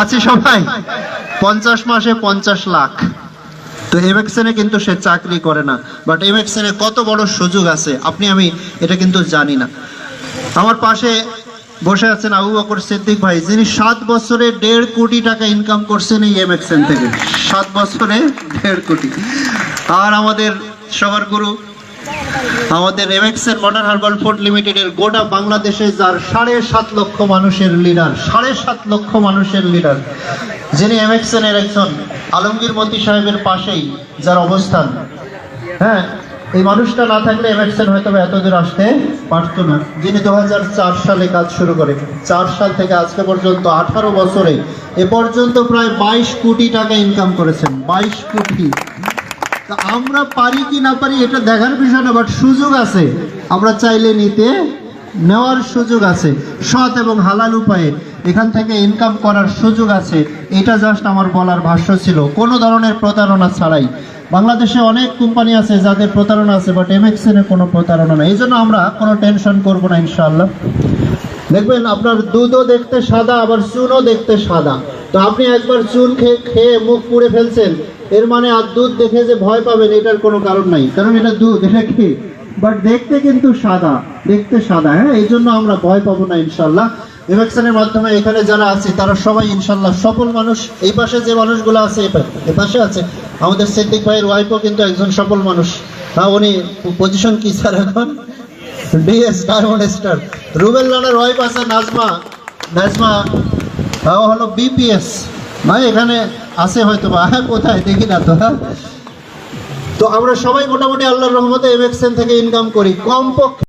আছি সবাই? 50 মাসে 50 লাখ। তো এমএক্সএনে কিন্তু সে চাকরি করে না, বাট এমএক্সএনে কত বড় সুযোগ আছে আপনি আমি এটা কিন্তু জানি না। আমার পাশে বসে আছেন আবু বকর সিদ্দিক ভাই, যিনি 7 বছরে 1.5 কোটি টাকা ইনকাম করছেন এই এমএক্সএন থেকে। 7 বছরে 1.5 কোটি। আর আমাদের সবার গুরু, আমাদের এমএক্সএন মডার্ন হার্বাল ফুড লিমিটেডের গোটা বাংলাদেশে যার 7.5 লক্ষ মানুষের লিডার, 7.5 লক্ষ মানুষের লিডার, যিনি এমএক্সএন এর একজন আলমগীর মতি সাহেবের পাশেই যার অবস্থান, হ্যাঁ, এই মানুষটা না থাকলে এমএক্সএন হয়তো এত দূর আসতে পারতো না। যিনি 2004 সালে কাজ শুরু করে, 4 সাল থেকে আজকে পর্যন্ত 18 বছরে এ পর্যন্ত প্রায় 22 কোটি টাকা ইনকাম করেছেন। 22 কোটি। তা আমরা পারি কি না পারি এটা দেখার বিষয় না, বাট সুযোগ আছে, আমরা চাইলে নেওয়ার সুযোগ আছে। সৎ এবং হালাল উপায়ে এখান থেকে ইনকাম করার সুযোগ আছে। এটা জাস্ট আমার বলার ভাষ্য ছিল, কোনো ধরনের প্রতারণা ছাড়াই। বাংলাদেশে অনেক কোম্পানি আছে যাদের প্রতারণা আছে, বাট এমএক্সএনে কোনো প্রতারণা নেই। এই জন্য আমরা কোনো টেনশন করব না ইনশাআল্লাহ। দেখবেন আপনার দুধও দেখতে সাদা, আবার চুনও দেখতে সাদা। তো আপনি একবার চুন খেয়ে মুখ পুড়ে ফেলছেন, এর মানে আর দুধ দেখে যে ভয় পাবেন এটার কোনো কারণ নাই, কারণ এটা দুধ, এটা কি, বাট দেখতে কিন্তু সাদা, দেখতে সাদা। হ্যাঁ, এই জন্য আমরা ভয় পাবো না ইনশাআল্লাহ। এমএক্সএনের মাধ্যমে এখানে যারা আছে তারা সবাই ইনশাআল্লাহ সফল মানুষ। এই পাশে যে মানুষগুলো আছে, এই পাশে আছে আমাদের সিদ্দিক ভাইয়ের ওয়াইফও কিন্তু একজন সফল মানুষ। হ্যাঁ, উনি পজিশন কি স্যার এখন? DS, diamond star. রুবেল রানার ওয়াইফ আছে নাজমা, ও হলো বিপিএস। ভাই এখানে আছে হয়তো বা, হ্যাঁ কোথায় দেখি না তো। হ্যাঁ, তো আমরা সবাই মোটামুটি আল্লাহর রহমতে এমএক্সএন থেকে ইনকাম করি কমপক্ষে।